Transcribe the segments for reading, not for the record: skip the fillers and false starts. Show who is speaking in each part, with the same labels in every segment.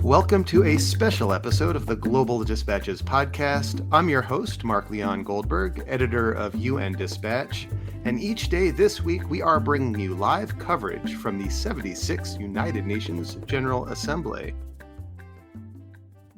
Speaker 1: Welcome to a special episode of the Global Dispatches podcast. I'm your host, Mark Leon Goldberg, editor of UN Dispatch. And each day this week, we are bringing you live coverage from the 76th United Nations General Assembly.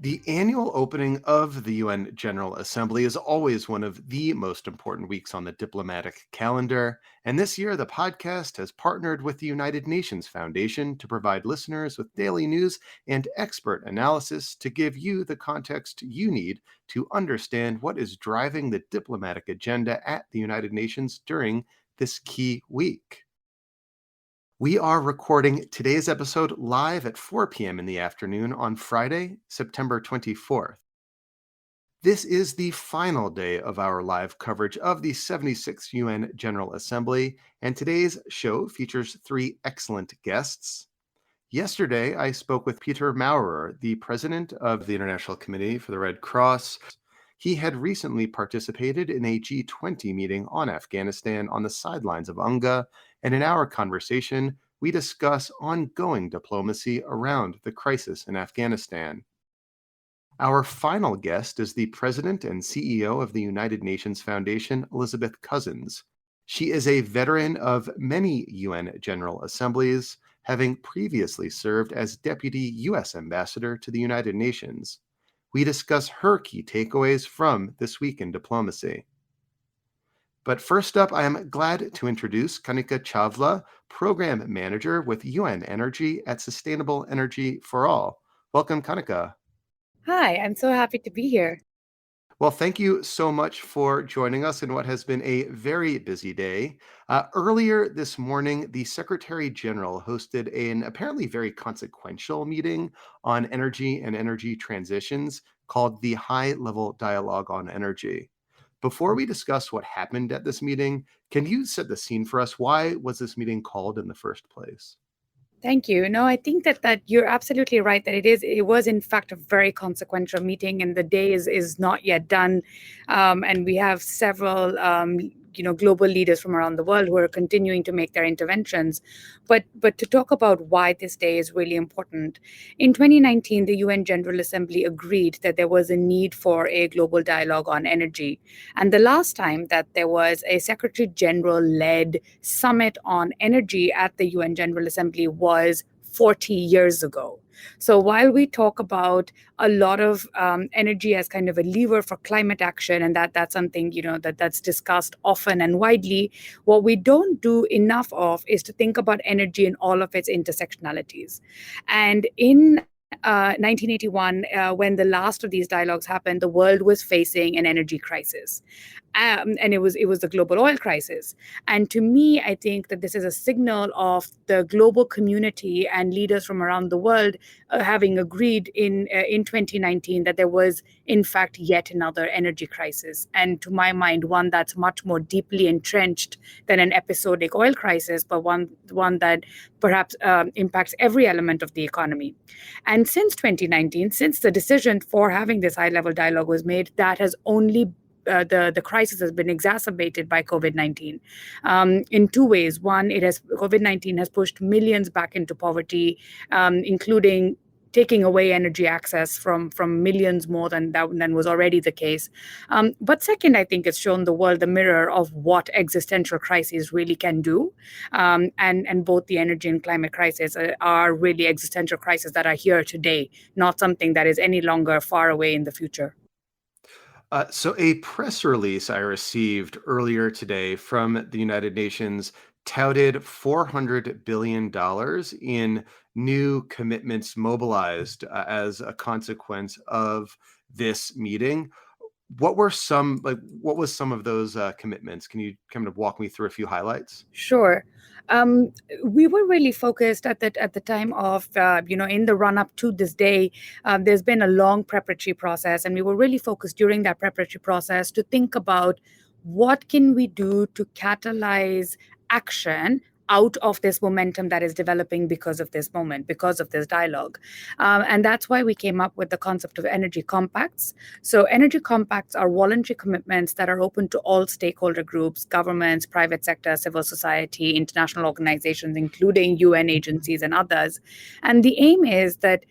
Speaker 1: The annual opening of the UN General Assembly is always one of the most important weeks on the diplomatic calendar, and this year the podcast has partnered with the United Nations Foundation to provide listeners with daily news and expert analysis to give you the context you need to understand what is driving the diplomatic agenda at the United Nations during this key week. We are recording today's episode live at 4 p.m. in the afternoon on Friday, September 24th. This is the final day of our live coverage of the 76th UN General Assembly, and today's show features three excellent guests. Yesterday, I spoke with Peter Maurer, the president of the International Committee for the Red Cross. He had recently participated in a G20 meeting on Afghanistan on the sidelines of UNGA, and in our conversation, we discuss ongoing diplomacy around the crisis in Afghanistan. Our final guest is the president and CEO of the United Nations Foundation, Elizabeth Cousens. She is a veteran of many UN General Assemblies, having previously served as Deputy U.S. Ambassador to the United Nations. We discuss her key takeaways from this week in diplomacy. But first up, I am glad to introduce Kanika Chawla, Program Manager with UN Energy at Sustainable Energy for All. Welcome, Kanika.
Speaker 2: Hi, I'm so happy to be here.
Speaker 1: Well, thank you so much for joining us in what has been a very busy day. Earlier this morning, the Secretary General hosted an apparently very consequential meeting on energy and energy transitions called the High Level Dialogue on Energy. Before we discuss what happened at this meeting, can you set the scene for us? Why was this meeting called in the first place?
Speaker 2: Thank you. No, I think that you're absolutely right that it was in fact a very consequential meeting, and the day is not yet done. And we have several global leaders from around the world who are continuing to make their interventions. But to talk about why this day is really important. In 2019, the UN General Assembly agreed that there was a need for a global dialogue on energy. And the last time that there was a Secretary General-led summit on energy at the UN General Assembly was 40 years ago. So while we talk about a lot of energy as kind of a lever for climate action, and that's something that's discussed often and widely, what we don't do enough of is to think about energy in all of its intersectionalities. And in 1981, when the last of these dialogues happened, the world was facing an energy crisis. And it was the global oil crisis. And to me, I think that this is a signal of the global community and leaders from around the world having agreed in 2019 that there was, in fact, yet another energy crisis. And to my mind, one that's much more deeply entrenched than an episodic oil crisis, but one that perhaps impacts every element of the economy. And since 2019, since the decision for having this high-level dialogue was made, that has only the crisis has been exacerbated by COVID-19 in two ways. One, COVID-19 has pushed millions back into poverty, including taking away energy access from millions more than was already the case. But second, I think it's shown the world the mirror of what existential crises really can do. And both the energy and climate crisis are really existential crises that are here today, not something that is any longer far away in the future.
Speaker 1: So a press release I received earlier today from the United Nations touted $400 billion in new commitments mobilized as a consequence of this meeting. What was some of those commitments? Can you kind of walk me through a few highlights?
Speaker 2: Sure. We were really focused at the time of, in the run-up to this day, there's been a long preparatory process, and we were really focused during that preparatory process to think about what can we do to catalyze action out of this momentum that is developing because of this moment, because of this dialogue. And that's why we came up with the concept of energy compacts. So energy compacts are voluntary commitments that are open to all stakeholder groups, governments, private sector, civil society, international organizations, including UN agencies and others. And the aim is that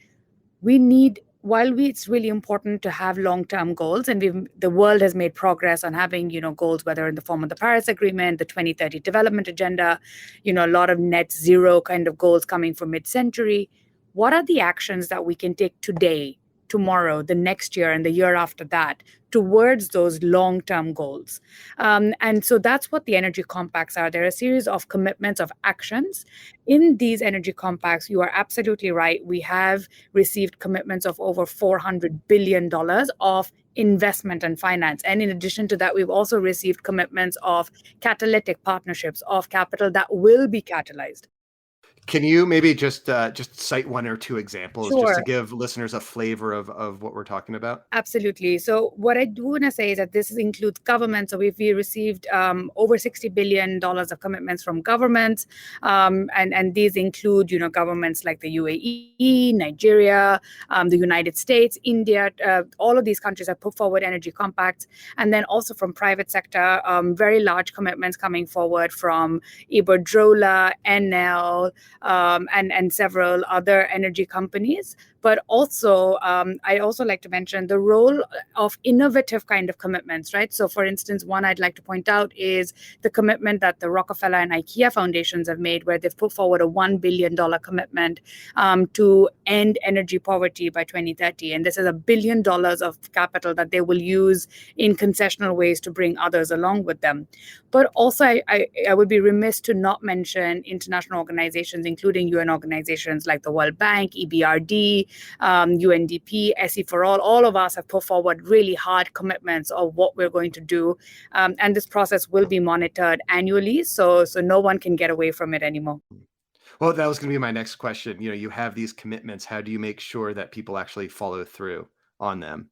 Speaker 2: we need, it's really important to have long-term goals, and the world has made progress on having, goals, whether in the form of the Paris Agreement, the 2030 Development Agenda, a lot of net zero kind of goals coming for mid-century. What are the actions that we can take today, tomorrow, the next year, and the year after that towards those long-term goals? And so that's what the energy compacts are. They're a series of commitments, of actions. In these energy compacts, you are absolutely right. We have received commitments of over $400 billion of investment and finance. And in addition to that, we've also received commitments of catalytic partnerships, of capital that will be catalyzed.
Speaker 1: Can you maybe just cite one or two examples just
Speaker 2: Sure.
Speaker 1: to give listeners a flavor of what we're talking about?
Speaker 2: Absolutely. So what I do want to say is that this includes governments. So we received over $60 billion of commitments from governments. And these include, governments like the UAE, Nigeria, the United States, India. All of these countries have put forward energy compacts. And then also from private sector, very large commitments coming forward from Iberdrola, Enel, and several other energy companies. But also, I also like to mention the role of innovative kind of commitments, right? So for instance, one I'd like to point out is the commitment that the Rockefeller and IKEA foundations have made, where they've put forward a $1 billion commitment to end energy poverty by 2030. And this is $1 billion of capital that they will use in concessional ways to bring others along with them. But also, I would be remiss to not mention international organizations, including UN organizations like the World Bank, EBRD, UNDP, SE for all of us have put forward really hard commitments of what we're going to do. And this process will be monitored annually, so no one can get away from it anymore.
Speaker 1: Well, that was going to be my next question. You have these commitments. How do you make sure that people actually follow through on them?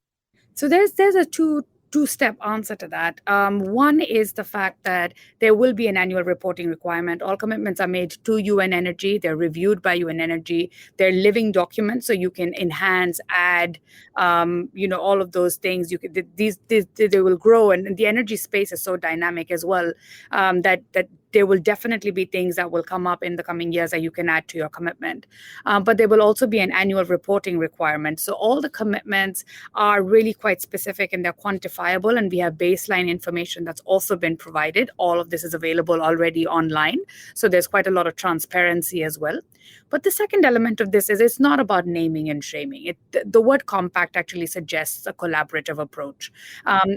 Speaker 2: So there's a two-step answer to that. One is the fact that there will be an annual reporting requirement. All commitments are made to UN Energy. They're reviewed by UN Energy. They're living documents, so you can enhance, add, all of those things. These they will grow, and the energy space is so dynamic as well, that there will definitely be things that will come up in the coming years that you can add to your commitment. But there will also be an annual reporting requirement. So all the commitments are really quite specific and they're quantifiable, and we have baseline information that's also been provided. All of this is available already online. So there's quite a lot of transparency as well. But the second element of this is it's not about naming and shaming. The word compact actually suggests a collaborative approach.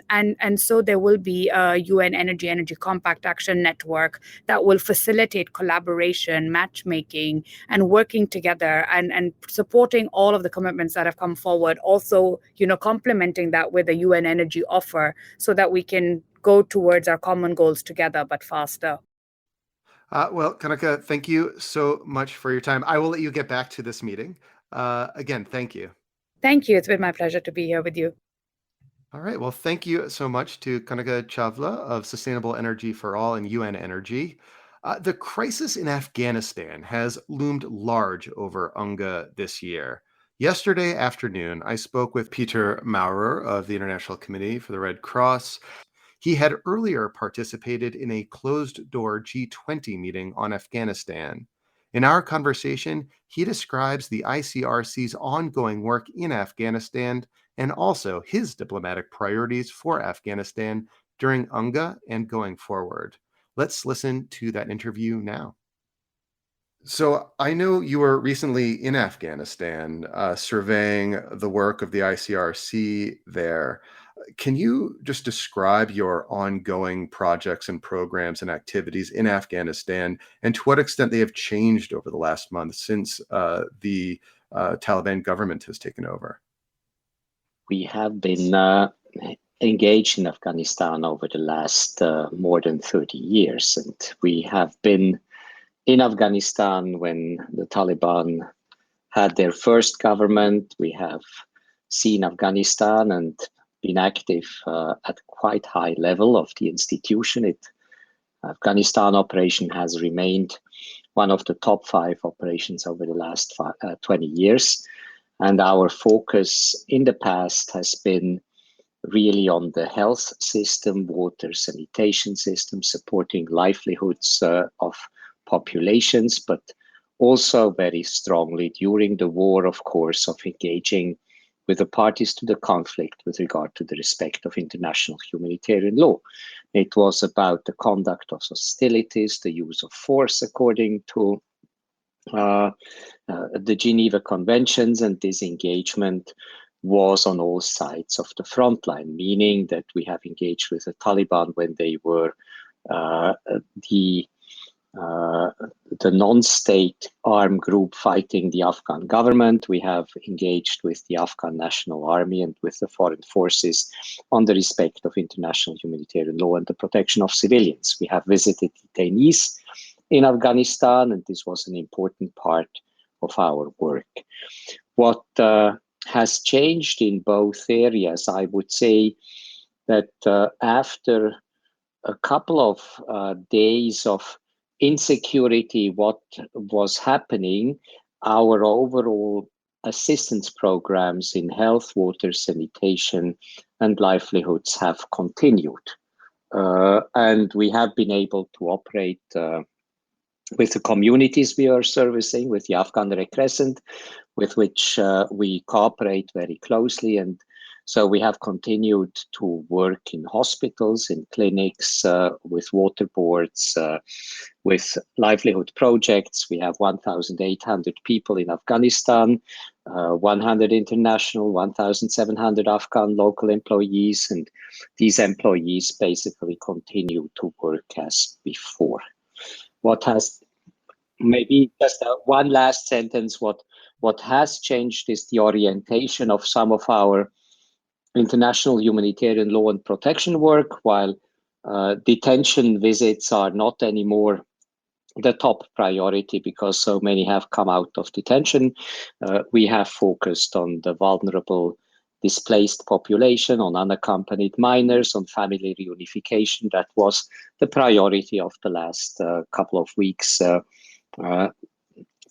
Speaker 2: And so there will be a UN Energy Compact Action Network that will facilitate collaboration, matchmaking, and working together and supporting all of the commitments that have come forward. Also, complementing that with a UN Energy offer so that we can go towards our common goals together, but faster.
Speaker 1: Well, Kanika, thank you so much for your time. I will let you get back to this meeting. Again, thank you.
Speaker 2: Thank you. It's been my pleasure to be here with you.
Speaker 1: All right. Well, thank you so much to Kanika Chawla of Sustainable Energy for All and UN Energy. The crisis in Afghanistan has loomed large over UNGA this year. Yesterday afternoon, I spoke with Peter Maurer of the International Committee for the Red Cross. He had earlier participated in a closed-door G20 meeting on Afghanistan. In our conversation, he describes the ICRC's ongoing work in Afghanistan and also his diplomatic priorities for Afghanistan during UNGA and going forward. Let's listen to that interview now. So I know you were recently in Afghanistan surveying the work of the ICRC there. Can you just describe your ongoing projects and programs and activities in Afghanistan and to what extent they have changed over the last month since the Taliban government has taken over?
Speaker 3: We have been engaged in Afghanistan over the last more than 30 years, and we have been in Afghanistan when the Taliban had their first government. We have seen Afghanistan and been active at quite high level of the institution. Afghanistan operation has remained one of the top 5 operations over the last 20 years. And our focus in the past has been really on the health system, water sanitation system, supporting livelihoods of populations, but also very strongly during the war, of course, of engaging with the parties to the conflict with regard to the respect of international humanitarian law. It was about the conduct of hostilities, the use of force according to the Geneva Conventions, and this engagement was on all sides of the front line, meaning that we have engaged with the Taliban when they were the non-state armed group fighting the Afghan government. We have engaged with the Afghan National Army and with the foreign forces on the respect of international humanitarian law and the protection of civilians. We have visited detainees in Afghanistan, and this was an important part of our work. What has changed in both areas, I would say that after a couple of days of insecurity, what was happening, our overall assistance programs in health, water, sanitation, and livelihoods have continued. And we have been able to operate with the communities we are servicing, with the Afghan Red Crescent, with which we cooperate very closely. And so we have continued to work in hospitals, in clinics, with water boards, with livelihood projects. We have 1,800 people in Afghanistan, 100 international, 1,700 Afghan local employees, and these employees basically continue to work as before. What has, maybe just one last sentence, what has changed is the orientation of some of our international humanitarian law and protection work. While detention visits are not anymore the top priority because so many have come out of detention, we have focused on the vulnerable displaced population, on unaccompanied minors, on family reunification. That was the priority of the last couple of weeks, to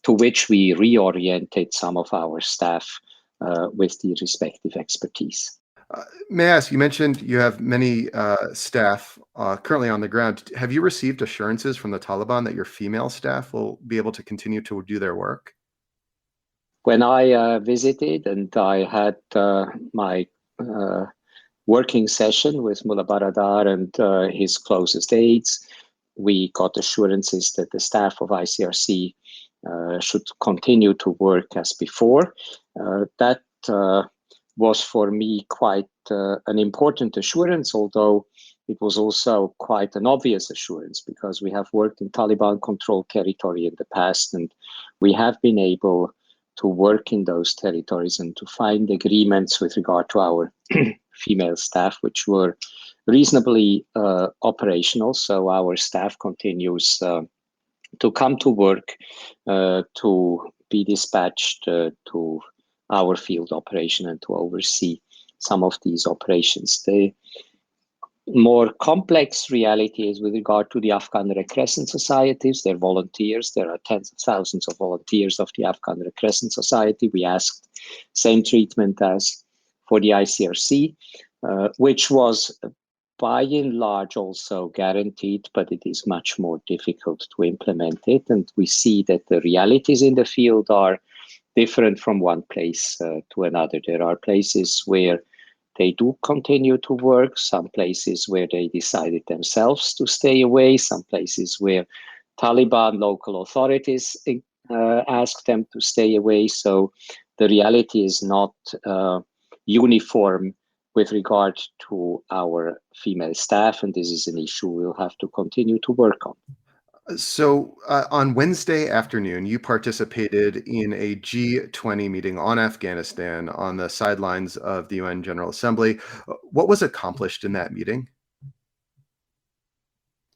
Speaker 3: which we reoriented some of our staff with the respective expertise.
Speaker 1: May I ask, you mentioned you have many staff currently on the ground. Have you received assurances from the Taliban that your female staff will be able to continue to do their work?
Speaker 3: When I visited and I had my working session with Mullah Baradar and his closest aides, we got assurances that the staff of ICRC should continue to work as before. That was for me quite an important assurance, although it was also quite an obvious assurance because we have worked in Taliban-controlled territory in the past, and we have been able to work in those territories and to find agreements with regard to our female staff, which were reasonably operational. So our staff continues to come to work, to be dispatched to our field operation and to oversee some of these operations. The more complex reality is with regard to the Afghan Red Crescent societies. They're volunteers. There are tens of thousands of volunteers of the Afghan Red Crescent Society. We asked same treatment as for the ICRC, which was by and large also guaranteed, but it is much more difficult to implement it. And we see that the realities in the field are different from one place to another. There are places where they do continue to work, some places where they decided themselves to stay away, some places where Taliban local authorities asked them to stay away. So the reality is not uniform with regard to our female staff, and this is an issue we'll have to continue to work on.
Speaker 1: So on Wednesday afternoon, you participated in a G20 meeting on Afghanistan on the sidelines of the UN General Assembly. What was accomplished in that meeting?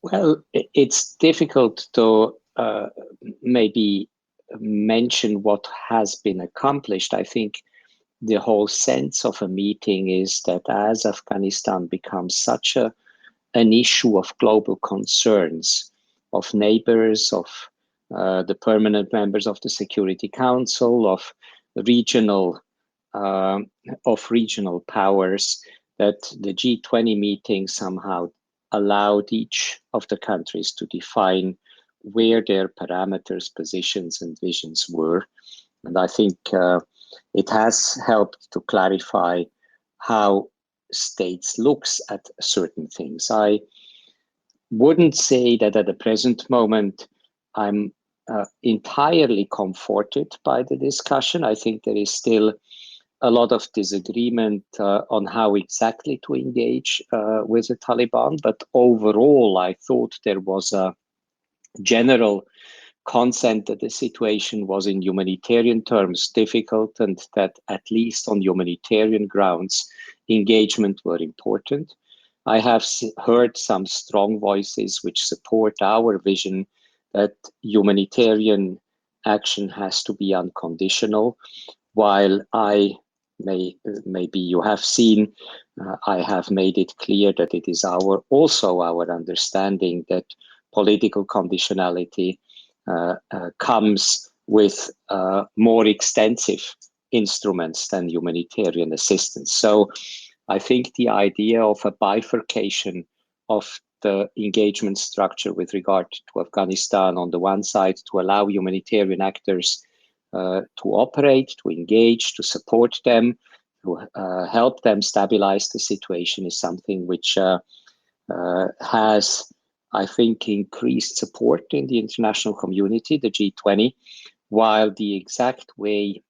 Speaker 3: Well, it's difficult to maybe mention what has been accomplished. I think the whole sense of a meeting is that as Afghanistan becomes such an issue of global concerns, of neighbors, of the permanent members of the Security Council, of regional powers, that the G20 meeting somehow allowed each of the countries to define where their parameters, positions, and visions were. And I think it has helped to clarify how states looks at certain things. I wouldn't say that at the present moment I'm entirely comforted by the discussion. I think there is still a lot of disagreement on how exactly to engage with the Taliban. But overall, I thought there was a general consent that the situation was in humanitarian terms difficult and that at least on humanitarian grounds, engagement were important. I have heard some strong voices which support our vision that humanitarian action has to be unconditional, while maybe you have seen, I have made it clear that it is also our understanding that political conditionality comes with more extensive instruments than humanitarian assistance. So I think the idea of a bifurcation of the engagement structure with regard to Afghanistan on the one side to allow humanitarian actors to operate, to engage, to support them, to help them stabilize the situation is something which has, I think, increased support in the international community, the G20, while the exact way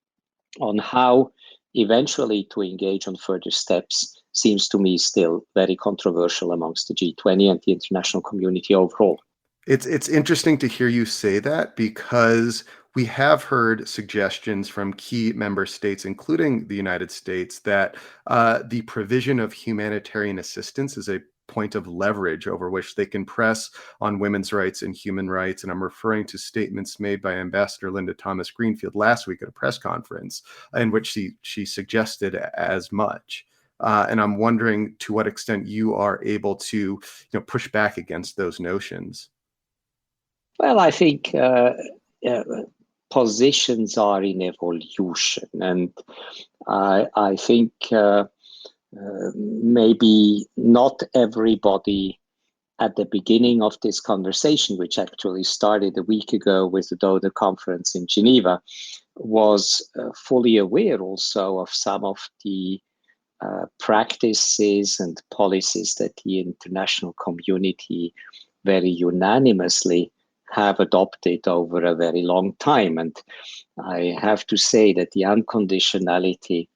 Speaker 3: on how eventually to engage on further steps seems to me still very controversial amongst the G20 and the international community overall.
Speaker 1: It's interesting to hear you say that because we have heard suggestions from key member states, including the United States, that the provision of humanitarian assistance is a point of leverage over which they can press on women's rights and human rights. And I'm referring to statements made by Ambassador Linda Thomas Greenfield last week at a press conference in which she suggested as much. And I'm wondering to what extent you are able to push back against those notions.
Speaker 3: Well, I think positions are in evolution, and I think maybe not everybody at the beginning of this conversation, which actually started a week ago with the Doha conference in Geneva, was fully aware also of some of the practices and policies that the international community very unanimously have adopted over a very long time. And I have to say that the unconditionality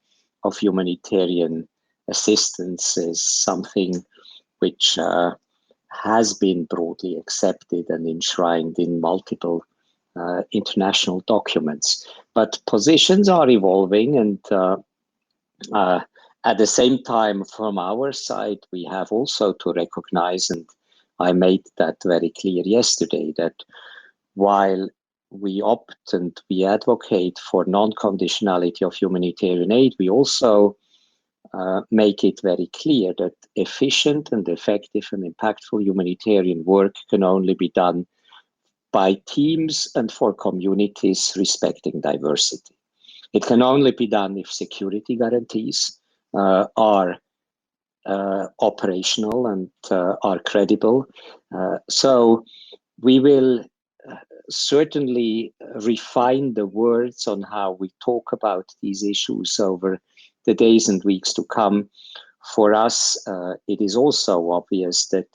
Speaker 3: of humanitarian assistance is something which has been broadly accepted and enshrined in multiple international documents. But positions are evolving, and at the same time, from our side, we have also to recognize, and I made that very clear yesterday, that while we opt and we advocate for non-conditionality of humanitarian aid, we also make it very clear that efficient and effective and impactful humanitarian work can only be done by teams and for communities respecting diversity. It can only be done if security guarantees are operational and are credible. So we will certainly refine the words on how we talk about these issues over the days and weeks to come. For us, it is also obvious that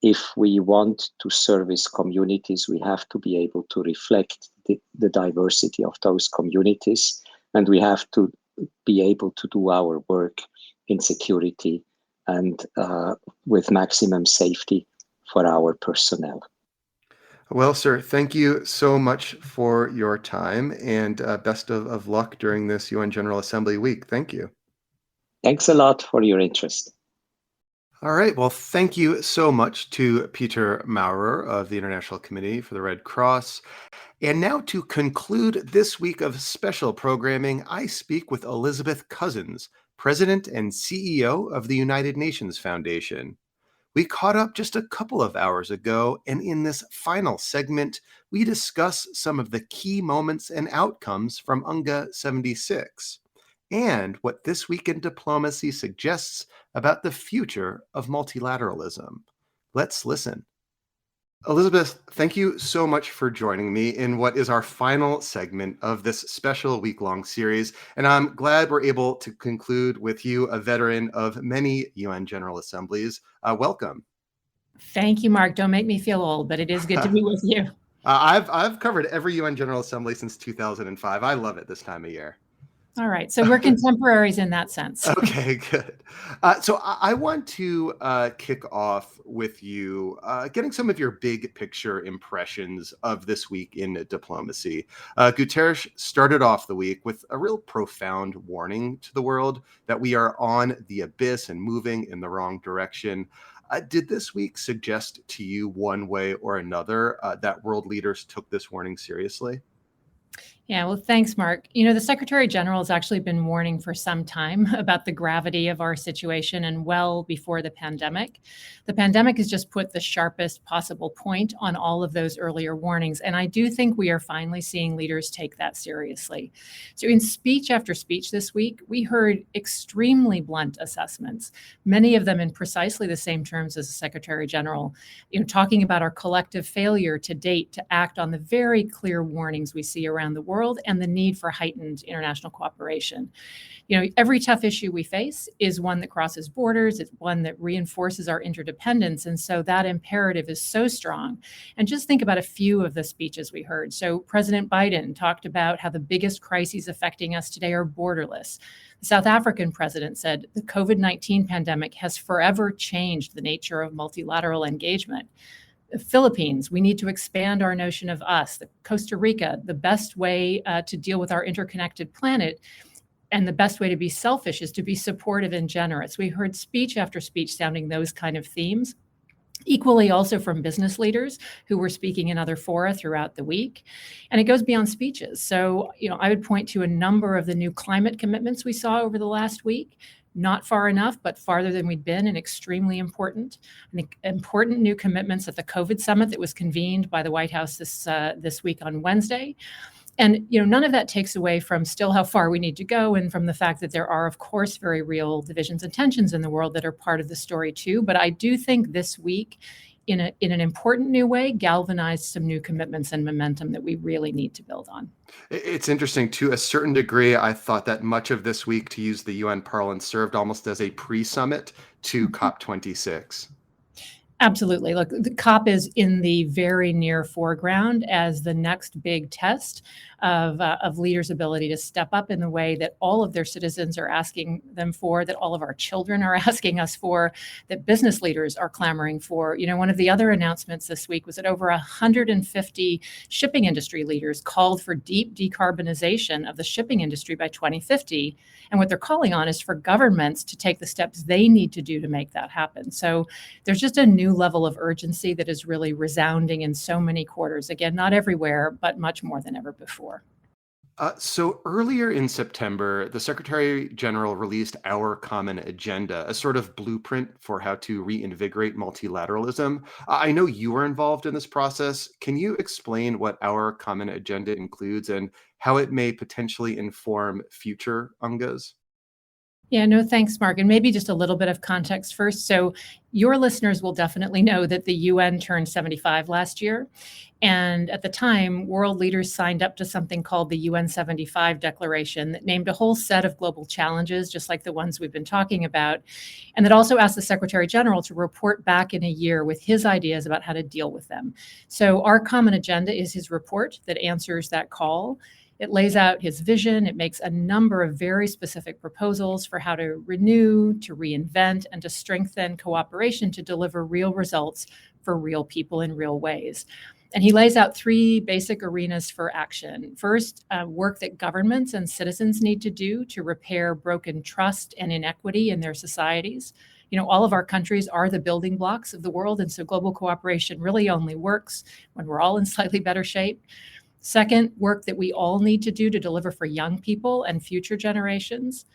Speaker 3: if we want to service communities, we have to be able to reflect the diversity of those communities, and we have to be able to do our work in security and with maximum safety for our personnel.
Speaker 1: Well, sir, thank you so much for your time, and best of luck during this UN General Assembly week. Thank you.
Speaker 3: Thanks a lot for your interest.
Speaker 1: All right. Well, thank you so much to Peter Maurer of the International Committee for the Red Cross. And now to conclude this week of special programming, I speak with Elizabeth Cousens, President and CEO of the United Nations Foundation. We caught up just a couple of hours ago, and in this final segment, we discuss some of the key moments and outcomes from UNGA 76, and what this week in diplomacy suggests about the future of multilateralism. Let's listen. Elizabeth, thank you so much for joining me in what is our final segment of this special week-long series. And I'm glad we're able to conclude with you, a veteran of many UN General Assemblies. Welcome.
Speaker 4: Thank you, Mark. Don't make me feel old, but it is good to be with you.
Speaker 1: I've covered every UN General Assembly since 2005. I love it this time of year.
Speaker 4: All right. So we're contemporaries in that sense.
Speaker 1: Okay, good. So I want to kick off with you getting some of your big picture impressions of this week in diplomacy. Guterres started off the week with a real profound warning to the world that we are on the abyss and moving in the wrong direction. Did this week suggest to you one way or another that world leaders took this warning seriously?
Speaker 4: Yeah, well, thanks, Mark. The Secretary General has actually been warning for some time about the gravity of our situation and well before the pandemic. The pandemic has just put the sharpest possible point on all of those earlier warnings. And I do think we are finally seeing leaders take that seriously. So in speech after speech this week, we heard extremely blunt assessments, many of them in precisely the same terms as the Secretary General, talking about our collective failure to date to act on the very clear warnings we see around the world and the need for heightened international cooperation. Every tough issue we face is one that crosses borders. It's one that reinforces our interdependence. And so that imperative is so strong. And just think about a few of the speeches we heard. So President Biden talked about how the biggest crises affecting us today are borderless. The South African president said the COVID-19 pandemic has forever changed the nature of multilateral engagement. The Philippines, we need to expand our notion of us. Costa Rica, the best way to deal with our interconnected planet and the best way to be selfish is to be supportive and generous. We heard speech after speech sounding those kind of themes. Equally also from business leaders who were speaking in other fora throughout the week. And it goes beyond speeches. So, I would point to a number of the new climate commitments we saw over the last week. Not far enough, but farther than we'd been, and extremely important. I think important new commitments at the COVID summit that was convened by the White House this week on Wednesday. And none of that takes away from still how far we need to go, and from the fact that there are, of course, very real divisions and tensions in the world that are part of the story too. But I do think this week, in an important new way, galvanized some new commitments and momentum that we really need to build on.
Speaker 1: It's interesting. To a certain degree, I thought that much of this week, to use the UN parlance, served almost as a pre-summit to COP26.
Speaker 4: Absolutely. Look, the COP is in the very near foreground as the next big test of leaders' ability to step up in the way that all of their citizens are asking them for, that all of our children are asking us for, that business leaders are clamoring for. One of the other announcements this week was that over 150 shipping industry leaders called for deep decarbonization of the shipping industry by 2050. And what they're calling on is for governments to take the steps they need to do to make that happen. So there's just a new level of urgency that is really resounding in so many quarters. Again, not everywhere, but much more than ever before.
Speaker 1: So earlier in September, the Secretary General released Our Common Agenda, a sort of blueprint for how to reinvigorate multilateralism. I know you were involved in this process. Can you explain what Our Common Agenda includes and how it may potentially inform future UNGAs?
Speaker 4: Yeah, no, thanks, Mark. And maybe just a little bit of context first. So your listeners will definitely know that the UN turned 75 last year. And at the time, world leaders signed up to something called the UN 75 Declaration that named a whole set of global challenges, just like the ones we've been talking about. And that also asked the Secretary General to report back in a year with his ideas about how to deal with them. So Our Common Agenda is his report that answers that call. It lays out his vision. It makes a number of very specific proposals for how to renew, to reinvent, and to strengthen cooperation to deliver real results for real people in real ways. And he lays out three basic arenas for action. First, work that governments and citizens need to do to repair broken trust and inequity in their societies. All of our countries are the building blocks of the world, and so global cooperation really only works when we're all in slightly better shape. Second, work that we all need to do to deliver for young people and future generations.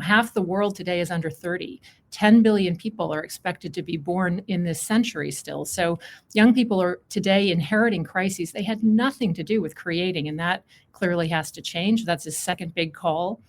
Speaker 4: Half the world today is under 30. 10 billion people are expected to be born in this century still. So young people are today inheriting crises they had nothing to do with creating, and that clearly has to change. That's his second big call.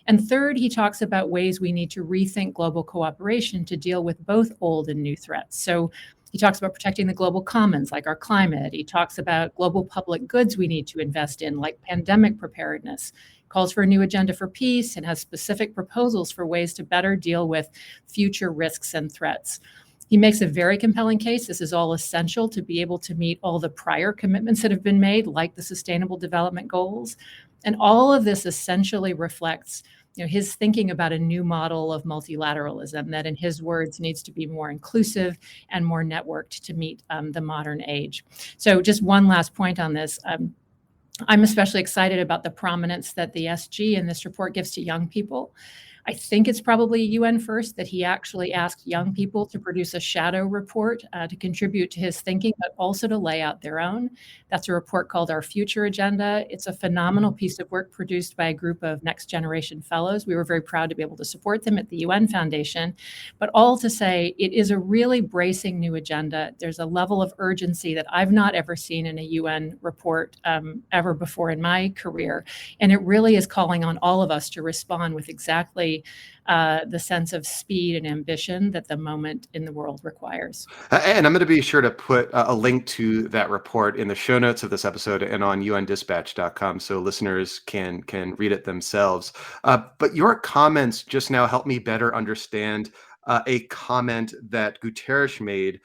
Speaker 4: And third, he talks about ways we need to rethink global cooperation to deal with both old and new threats. So He talks about protecting the global commons, like our climate. He talks about global public goods we need to invest in, like pandemic preparedness. Calls for a new agenda for peace and has specific proposals for ways to better deal with future risks and threats. He makes a very compelling case. This is all essential to be able to meet all the prior commitments that have been made, like the Sustainable Development Goals. And all of this essentially reflects his thinking about a new model of multilateralism that, in his words, needs to be more inclusive and more networked to meet the modern age. So just one last point on this. I'm especially excited about the prominence that the SG in this report gives to young people. I think it's probably UN first that he actually asked young people to produce a shadow report to contribute to his thinking, but also to lay out their own. That's a report called Our Future Agenda. It's a phenomenal piece of work produced by a group of next generation fellows. We were very proud to be able to support them at the UN Foundation, but all to say it is a really bracing new agenda. There's a level of urgency that I've not ever seen in a UN report ever before in my career. And it really is calling on all of us to respond with exactly the sense of speed and ambition that the moment in the world requires.
Speaker 1: And I'm going to be sure to put a link to that report in the show notes of this episode and on undispatch.com so listeners can read it themselves. But your comments just now help me better understand a comment that Guterres made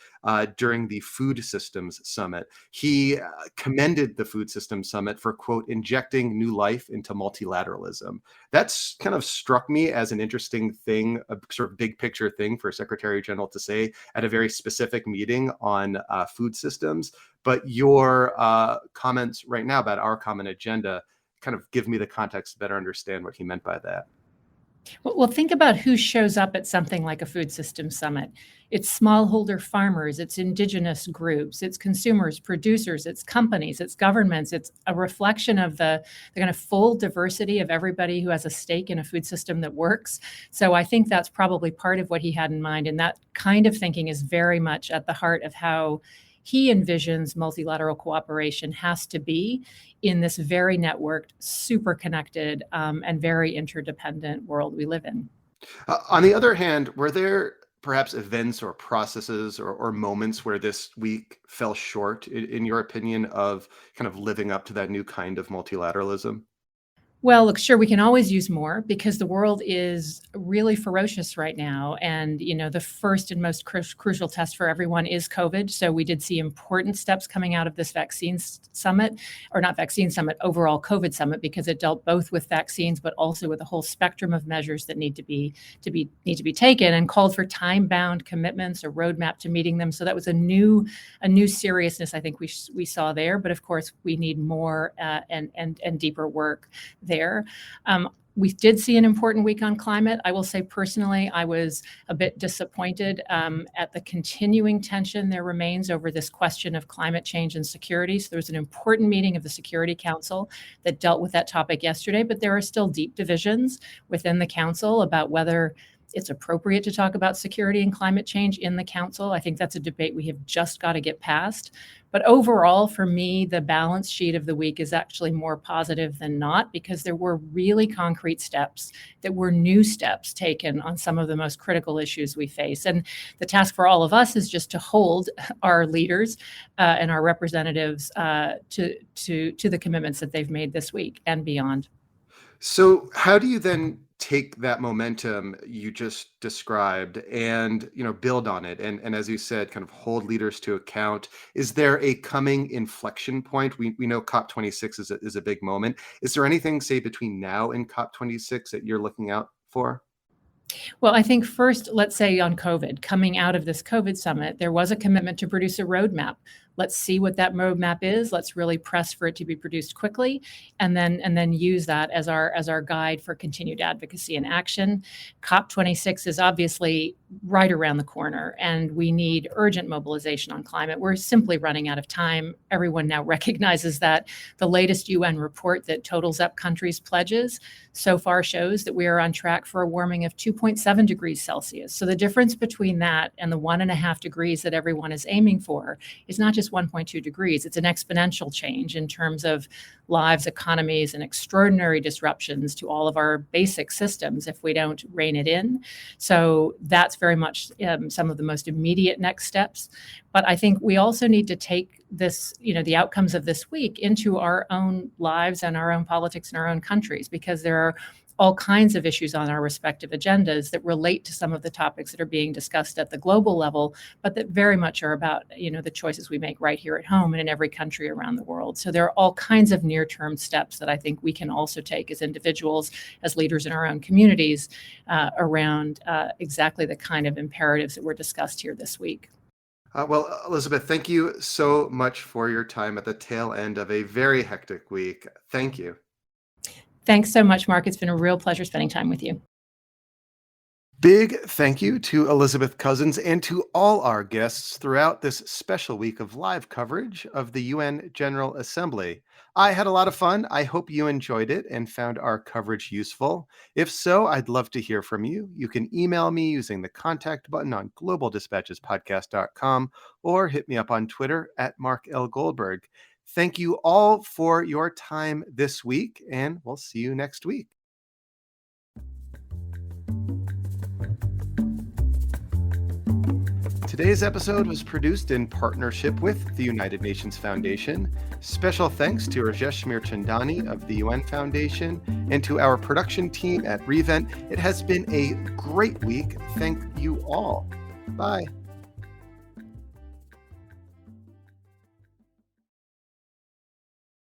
Speaker 1: during the Food Systems Summit. He commended the Food Systems Summit for, quote, injecting new life into multilateralism. That's kind of struck me as an interesting thing, a sort of big picture thing for Secretary General to say at a very specific meeting on food systems. But your comments right now about our common agenda kind of give me the context to better understand what he meant by that.
Speaker 4: Well, think about who shows up at something like a food systems summit. It's smallholder farmers, it's indigenous groups, it's consumers, producers, it's companies, it's governments. It's a reflection of the kind of full diversity of everybody who has a stake in a food system that works. So I think that's probably part of what he had in mind. And that kind of thinking is very much at the heart of how he envisions multilateral cooperation has to be in this very networked, super connected, and very interdependent world we live in.
Speaker 1: On the other hand, were there perhaps events or processes or moments where this week fell short, in your opinion, of kind of living up to that new kind of multilateralism?
Speaker 4: Well, look, sure, we can always use more because the world is really ferocious right now. And, the first and most crucial test for everyone is COVID. So we did see important steps coming out of this vaccine summit, or not vaccine summit, overall COVID summit, because it dealt both with vaccines, but also with a whole spectrum of measures that need to be taken, and called for time-bound commitments, a roadmap to meeting them. So that was a new seriousness I think we saw there. But of course, we need more and deeper work there. We did see an important week on climate. I will say personally, I was a bit disappointed at the continuing tension there remains over this question of climate change and security. So there was an important meeting of the Security Council that dealt with that topic yesterday, but there are still deep divisions within the Council about whether it's appropriate to talk about security and climate change in the Council. I think that's a debate we have just got to get past. But overall, for me, the balance sheet of the week is actually more positive than not, because there were really concrete steps that were new steps taken on some of the most critical issues we face. And the task for all of us is just to hold our leaders and our representatives to the commitments that they've made this week and beyond.
Speaker 1: So how do you then take that momentum you just described and build on it and as you said, kind of hold leaders to account? Is there a coming inflection point? We know COP26 is a big moment. Is there anything, say, between now and COP26 that you're looking out for?
Speaker 4: Well, I think first, let's say on COVID, coming out of this COVID summit, there was a commitment to produce a roadmap. Let's see what that roadmap is. Let's really press for it to be produced quickly, and then use that as our guide for continued advocacy and action. COP26 is obviously right around the corner, and we need urgent mobilization on climate. We're simply running out of time. Everyone now recognizes that. The latest UN report that totals up countries' pledges so far shows that we are on track for a warming of 2.7 degrees Celsius. So the difference between that and the 1.5 degrees that everyone is aiming for is not just just 1.2 degrees. It's an exponential change in terms of lives, economies, and extraordinary disruptions to all of our basic systems if we don't rein it in. So that's very much some of the most immediate next steps. But I think we also need to take this, the outcomes of this week into our own lives and our own politics in our own countries, because there are all kinds of issues on our respective agendas that relate to some of the topics that are being discussed at the global level, but that very much are about, the choices we make right here at home and in every country around the world. So there are all kinds of near-term steps that I think we can also take as individuals, as leaders in our own communities, around exactly the kind of imperatives that were discussed here this week.
Speaker 1: Well, Elizabeth, thank you so much for your time at the tail end of a very hectic week. Thank you.
Speaker 4: Thanks so much, Mark. It's been a real pleasure spending time with you.
Speaker 1: Big thank you to Elizabeth Cousens and to all our guests throughout this special week of live coverage of the UN General Assembly. I had a lot of fun. I hope you enjoyed it and found our coverage useful. If so, I'd love to hear from you. You can email me using the contact button on globaldispatchespodcast.com or hit me up on Twitter at Mark L. Goldberg. Thank you all for your time this week, and we'll see you next week. Today's episode was produced in partnership with the United Nations Foundation. Special thanks to Rajesh Mirchandani of the UN Foundation and to our production team at Revent. It has been a great week. Thank you all. Bye.